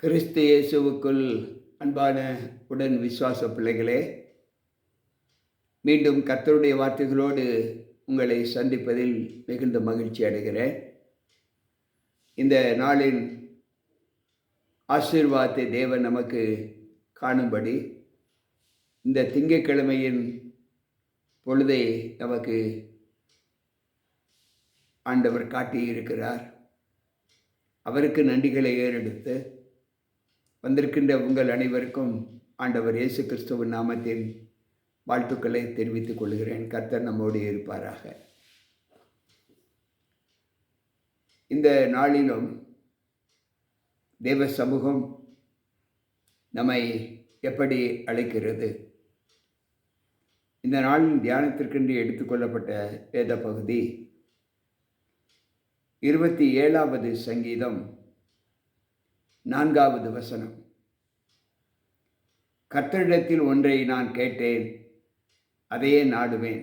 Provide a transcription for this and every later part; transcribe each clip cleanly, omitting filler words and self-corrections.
கிறிஸ்து இயேசுவுக்குள் அன்பான உடன் விசுவாச பிள்ளைகளே, மீண்டும் கர்த்தருடைய வார்த்தைகளோடு உங்களை சந்திப்பதில் மிகுந்த மகிழ்ச்சி அடைகிறேன். இந்த நாளின் ஆசீர்வாதத்தை தேவன் நமக்கு காணும்படி இந்த திங்கட்கிழமையின் பொழுதை நமக்கு ஆண்டவர் காட்டியிருக்கிறார். அவருக்கு நன்றிகளை ஏறெடுத்து வந்திருக்கின்ற உங்கள் அனைவருக்கும் ஆண்டவர் இயேசு கிறிஸ்துவின் நாமத்தில் வாழ்த்துக்களை தெரிவித்துக் கொள்கிறேன். கர்த்தர் நம்மோடு இருப்பாராக. இந்த நாளிலும் தேவ சமூகம் நம்மை எப்படி அழைக்கிறது? இந்த நாளின் தியானத்திற்கென்று எடுத்துக்கொள்ளப்பட்ட வேத பகுதி 27வது சங்கீதம் 4வது வசனம். கர்த்தரிடத்தில் ஒன்றை நான் கேட்டேன், அதையே நாடுவேன்.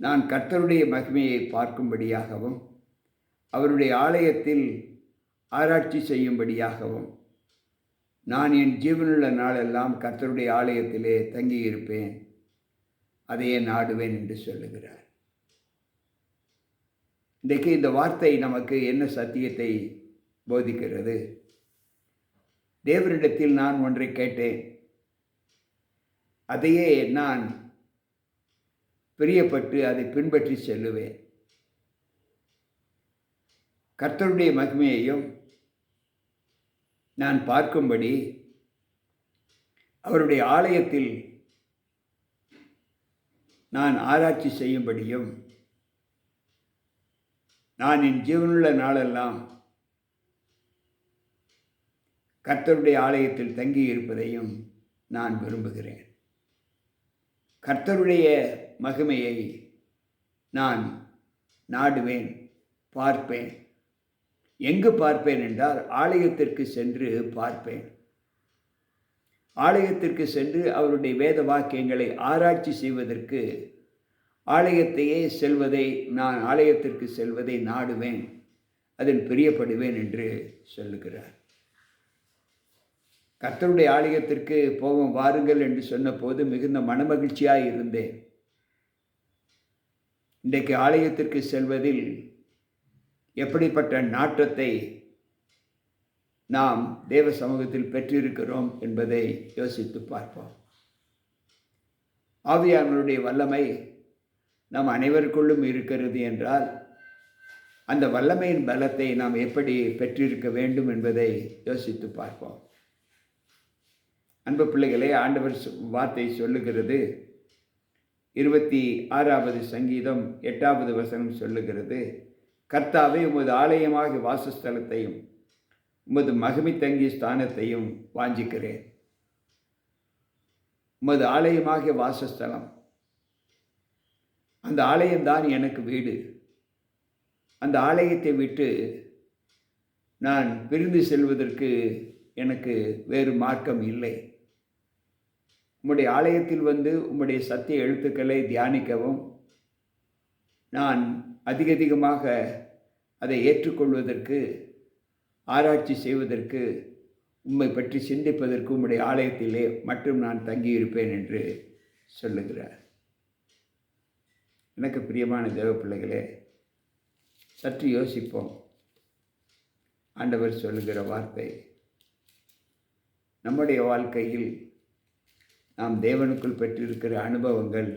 நான் கர்த்தருடைய மகிமையை பார்க்கும்படியாகவும் அவருடைய ஆலயத்தில் ஆராய்ச்சி செய்யும்படியாகவும் நான் என் ஜீவனுள்ள நாளெல்லாம் கர்த்தருடைய ஆலயத்திலே தங்கியிருப்பேன், அதையே நாடுவேன் என்று சொல்லுகிறார். இன்றைக்கு இந்த வார்த்தை நமக்கு என்ன சத்தியத்தை போதிக்கிறது? தேவனிடத்தில் நான் ஒன்றை கேட்டேன், அதையே நான் பிரியப்பட்டு அதை பின்பற்றி செல்லுவேன். கர்த்தருடைய மகிமையையும் நான் பார்க்கும்படி அவருடைய ஆலயத்தில் நான் ஆராய்ச்சி செய்யும்படியும் நான் என் ஜீவனுள்ள நாளெல்லாம் கர்த்தருடைய ஆலயத்தில் தங்கி இருப்பதையும் நான் விரும்புகிறேன். கர்த்தருடைய மகிமையை நான் நாடுவேன், பார்ப்பேன். எங்கு பார்ப்பேன் என்றால் ஆலயத்திற்கு சென்று பார்ப்பேன். ஆலயத்திற்கு சென்று அவருடைய வேத வாக்கியங்களை ஆராய்ச்சி செய்வதற்கு ஆலயத்திற்கு செல்வதை நாடுவேன், அதில் பிரியப்படுவேன் என்று சொல்லுகிறார். கர்த்தருடைய ஆலயத்திற்கு போவோம் வாருங்கள் என்று சொன்னபோது மிகுந்த மனமகிழ்ச்சியாக இருந்தேன். இன்றைக்கு ஆலயத்திற்கு செல்வதில் எப்படிப்பட்ட நாட்டத்தை நாம் தேவ சமூகத்தில் பெற்றிருக்கிறோம் என்பதை யோசித்து பார்ப்போம். ஆவியானவருடைய வல்லமை நம் அனைவருக்குள்ளும் இருக்கிறது என்றால் அந்த வல்லமையின் பலத்தை நாம் எப்படி பெற்றிருக்க வேண்டும் என்பதை யோசித்து பார்ப்போம். அன்பு பிள்ளைகளே, ஆண்டவர் வார்த்தை சொல்லுகிறது, 26வது சங்கீதம் 8வது வசனம் சொல்லுகிறது, கர்த்தாவே, உமது ஆலயமாகிய வாசஸ்தலத்தையும் உமது மகிமை தங்கிய ஸ்தானத்தையும் வாஞ்சிக்கிறேன். உமது ஆலயமாகிய வாசஸ்தலம், அந்த ஆலயம்தான் எனக்கு வீடு. அந்த ஆலயத்தை விட்டு நான் பிரிந்து செல்வதற்கு எனக்கு வேறு மார்க்கம் இல்லை. உம்முடைய ஆலயத்தில் வந்து உம்முடைய சத்திய எழுத்துக்களை தியானிக்கவும், நான் அதிகமாக அதை ஏற்றுக்கொள்வதற்கு, ஆராய்ச்சி செய்வதற்கு, உம்மை பற்றி சிந்திப்பதற்கு உம்முடைய ஆலயத்திலே மட்டும் நான் தங்கியிருப்பேன் என்று சொல்லுகிறார். எனக்கு பிரியமான தேவ பிள்ளைகளே, சற்று யோசிப்போம். ஆண்டவர் சொல்லுகிற வார்த்தை நம்முடைய வாழ்க்கையில் நாம் தேவனுக்குள் பெற்றிருக்கிற அனுபவங்கள்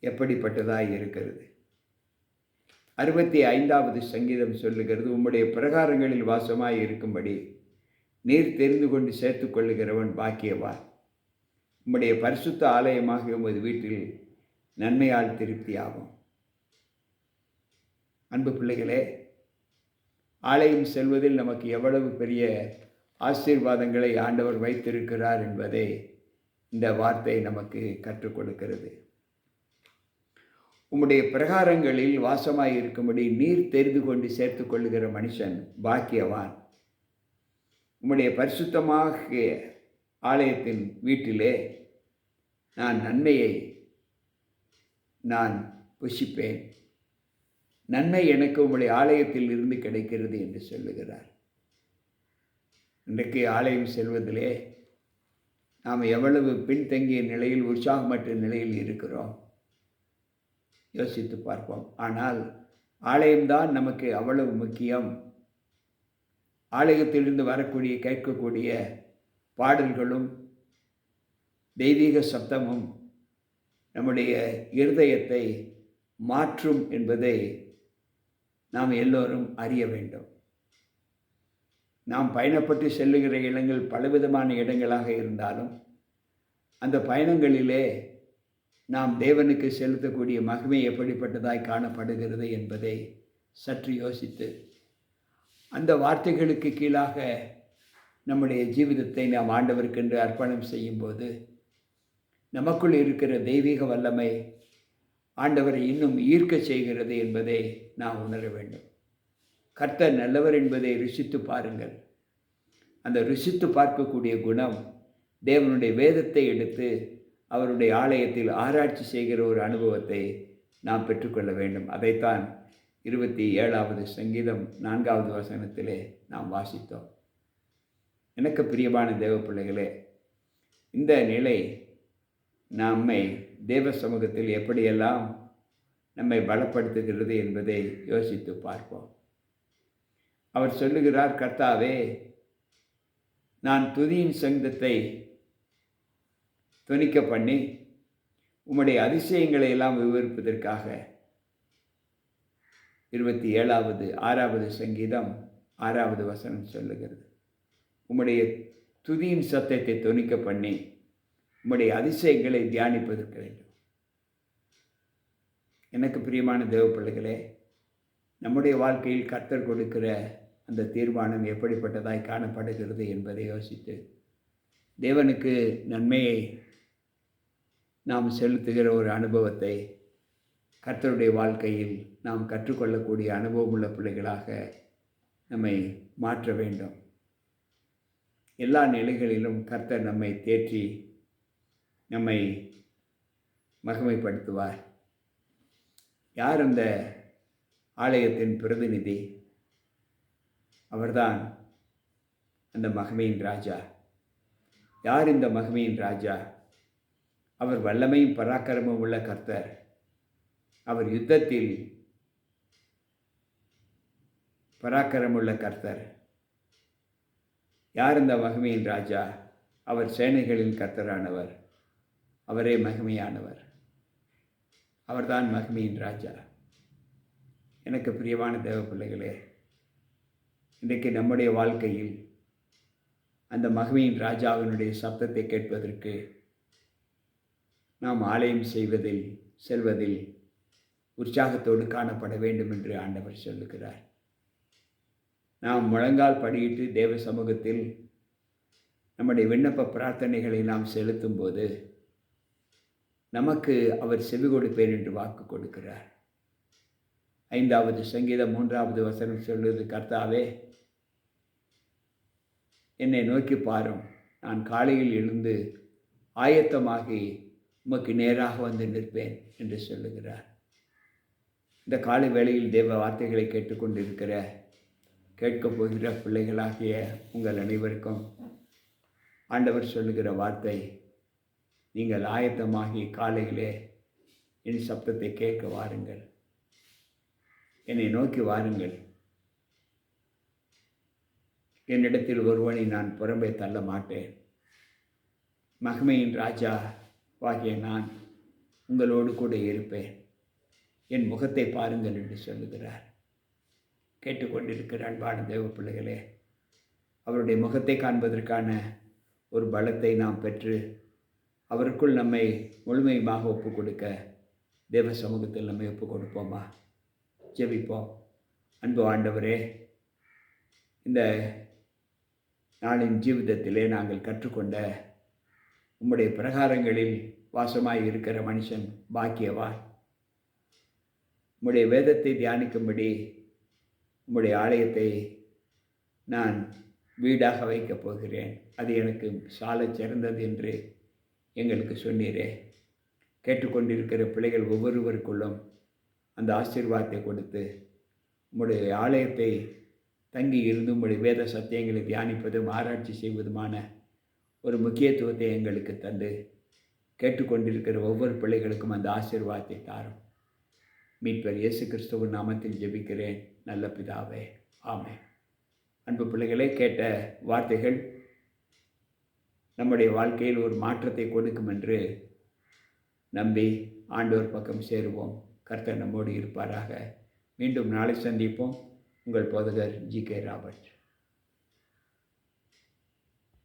எப்படிப்பட்டதாக இருக்கிறது? 65வது சங்கீதம் சொல்லுகிறது, உம்முடைய பிரகாரங்களில் வாசமாய் இருக்கும்படி நீர் தெரிந்து கொண்டு சேர்த்து கொள்ளுகிறவன் பாக்கியவான். உம்முடைய பரிசுத்த ஆலயமாக உமது வீட்டில் நன்மையால் திருப்தியாகும். அன்பு பிள்ளைகளே, ஆலயம் செல்வதில் நமக்கு எவ்வளவு பெரிய ஆசீர்வாதங்களை ஆண்டவர் வைத்திருக்கிறார் என்பதை இந்த வார்த்தை நமக்கு கற்றுக் கொடுக்கிறது. உம்முடைய பிரகாரங்களில் வாசமாய் இருக்கும்படி நீர் தெரிந்து கொண்டு சேர்த்து கொள்ளுகிற மனுஷன் பாக்கியவான். உம்முடைய பரிசுத்தமாகிய ஆலயத்தின் வீட்டிலே நான் நன்மையை நான் புசிப்பேன். நன்மை எனக்கு உம்முடைய ஆலயத்தில் இருந்து கிடைக்கிறது என்று சொல்லுகிறார். இன்றைக்கு ஆலயம் செல்வதிலே நாம் எவ்வளவு பின்தங்கிய நிலையில், உற்சாகமற்ற நிலையில் இருக்கிறோம் யோசித்து பார்ப்போம். ஆனால் ஆலயம்தான் நமக்கு அவ்வளவு முக்கியம். ஆலயத்திலிருந்து வரக்கூடிய, கேட்கக்கூடிய பாடல்களும் தெய்வீக சப்தமும் நம்முடைய இருதயத்தை மாற்றும் என்பதை நாம் எல்லோரும் அறிய வேண்டும். நாம் பயணப்பட்டு செல்லுகிற இடங்கள் பலவிதமான இடங்களாக இருந்தாலும், அந்த பயணங்களிலே நாம் தேவனுக்கு செலுத்தக்கூடிய மகிமை எப்படிப்பட்டதாய் காணப்படுகிறது என்பதை சற்று யோசித்து, அந்த வார்த்தைகளுக்கு கீழாக நம்முடைய ஜீவிதத்தை நாம் ஆண்டவருக்கென்று அர்ப்பணம் செய்யும்போது, நமக்குள் இருக்கிற தெய்வீக வல்லமை ஆண்டவரை இன்னும் ஈர்க்க செய்கிறது என்பதை நாம் உணர வேண்டும். கர்த்தர் நல்லவர் என்பதை ருசித்து பாருங்கள். அந்த ருசித்து பார்க்கக்கூடிய குணம் தேவனுடைய வேதத்தை எடுத்து அவருடைய ஆலயத்தில் ஆராய்ச்சி செய்கிற ஒரு அனுபவத்தை நாம் பெற்றுக்கொள்ள வேண்டும். அதைத்தான் 27வது சங்கீதம் 4வது வசனத்திலே நாம் வாசித்தோம். எனக்கு பிரியமான தேவ பிள்ளைகளே, இந்த நிலை நம்மை தேவ சமூகத்தில் எப்படியெல்லாம் நம்மை பலப்படுத்துகிறது என்பதை யோசித்து பார்ப்போம். அவர் சொல்லுகிறார், கர்த்தாவே, நான் துதியின் சங்கத்தை தொனிக்க பண்ணி உம்முடைய அதிசயங்களை எல்லாம் விவரிப்பதற்காக 6வது சங்கீதம் 6வது வசனம் சொல்லுகிறது. உம்முடைய துதியின் சத்தத்தை தொனிக்க பண்ணி உம்முடைய அதிசயங்களை தியானிப்பதற்கு வேண்டும். எனக்கு பிரியமான தேவ பிள்ளைகளே, நம்முடைய வாழ்க்கையில் கர்த்தர் கொடுக்கிற அந்த தீர்மானம் எப்படிப்பட்டதாய் காணப்படுகிறது என்பதை யோசித்து, தேவனுக்கு நன்மையை நாம் செலுத்துகிற ஒரு அனுபவத்தை கர்த்தருடைய வாழ்க்கையில் நாம் கற்றுக்கொள்ளக்கூடிய அனுபவமுள்ள பிள்ளைகளாக நம்மை மாற்ற வேண்டும். எல்லா நிலைகளிலும் கர்த்தர் நம்மை தேற்றி நம்மை மகிமைப்படுத்துவார். யார் அந்த ஆலயத்தின் பிரதிநிதி? அவர்தான் அந்த மகிமையின் ராஜா. யார் இந்த மகிமையின் ராஜா? அவர் வல்லமையும் பராக்கிரமும் உள்ள கர்த்தர். அவர் யுத்தத்தில் பராக்கிரமுள்ள கர்த்தர். யார் இந்த மகிமையின் ராஜா? அவர் சேனைகளின் கர்த்தரானவர். அவரே மகிமையானவர். அவர்தான் மகிமையின் ராஜா. எனக்கு பிரியமான தேவ பிள்ளைகளே, இன்றைக்கு நம்முடைய வாழ்க்கையில் அந்த மகிமையின் ராஜாவினுடைய சப்தத்தை கேட்பதற்கு நாம் ஆலயம் செல்வதில் உற்சாகத்தோடு காணப்பட வேண்டும் என்று ஆண்டவர் சொல்லுகிறார். நாம் முழங்கால் படியிட்டு தேவ சமூகத்தில் நம்முடைய விண்ணப்ப பிரார்த்தனைகளை நாம் செலுத்தும் போது நமக்கு அவர் செவி கொடுப்பேன் என்று வாக்கு கொடுக்கிறார். 5வது சங்கீதம் 3வது வசனம் சொல்லுது, கர்த்தாவே, என்னை நோக்கி பாரும். நான் காலையில் எழுந்து ஆயத்தமாகி உமக்கு நேராக வந்து நிற்பேன் என்று சொல்லுகிறார். இந்த காலை வேளையில் தேவ வார்த்தைகளை கேட்டுக்கொண்டிருக்கிற, கேட்கப் போகிற பிள்ளைகளாகிய உங்கள் அனைவருக்கும் ஆண்டவர் சொல்லுகிற வார்த்தை, நீங்கள் ஆயத்தமாகி காலையிலே என் சப்தத்தை கேட்க வாருங்கள். என்னை நோக்கி வாருங்கள். என்னிடத்தில் ஒருவனை நான் புறம்பே தள்ள மாட்டேன். மகிமையின் ராஜாவாகிய நான் உங்களோடு கூட இருப்பேன். என் முகத்தை பாருங்கள் என்று சொல்லுகிறார். கேட்டுக்கொண்டிருக்கிற அன்பான தேவ பிள்ளைகளே, அவருடைய முகத்தை காண்பதற்கான ஒரு பலத்தை நாம் பெற்று அவருக்குள் நம்மை முழுமையுமாக ஒப்பு கொடுக்க தேவ சமூகத்தில் நம்மை ஒப்பு கொடுப்போமா? ஜெபிப்போம். அன்பு ஆண்டவரே, இந்த நாளின் ஜீவிதத்திலே நாங்கள் கற்றுக்கொண்ட உம்முடைய பிரகாரங்களில் வாசமாய் இருக்கிற மனுஷன் பாக்கியவான். உம்முடைய வேதத்தை தியானிக்கும்படி உம்முடைய ஆலயத்தை நான் வீடாக வைக்கப் போகிறேன். அது எனக்கு சாலச் சிறந்தது என்று எங்களுக்கு சொன்னீரே. கேட்டுக்கொண்டிருக்கிற பிள்ளைகள் ஒவ்வொருவருக்குள்ளும் அந்த ஆசீர்வாதத்தை கொடுத்து உம்முடைய ஆலயத்தை தங்கி இருந்து உங்களுடைய வேத சத்தியங்களை தியானிப்பதும் ஆராய்ச்சி செய்வதுமான ஒரு முக்கியத்துவத்தை எங்களுக்கு தந்து கேட்டுக்கொண்டிருக்கிற ஒவ்வொரு பிள்ளைகளுக்கும் அந்த ஆசீர்வாதத்தை தாரும். மீட்பர் இயேசு கிறிஸ்துவின் நாமத்தில் ஜெபிக்கிறேன் நல்ல பிதாவே, ஆமென். அன்பு பிள்ளைகளே, கேட்ட வார்த்தைகள் நம்முடைய வாழ்க்கையில் ஒரு மாற்றத்தை கொடுக்கும் என்று நம்பி ஆண்டவர் பக்கம் சேருவோம். கர்த்தர் நம்மோடு இருப்பாராக. மீண்டும் நாளை சந்திப்போம். உங்கள் போதகர் ஜி.கே. ராபர்ட்.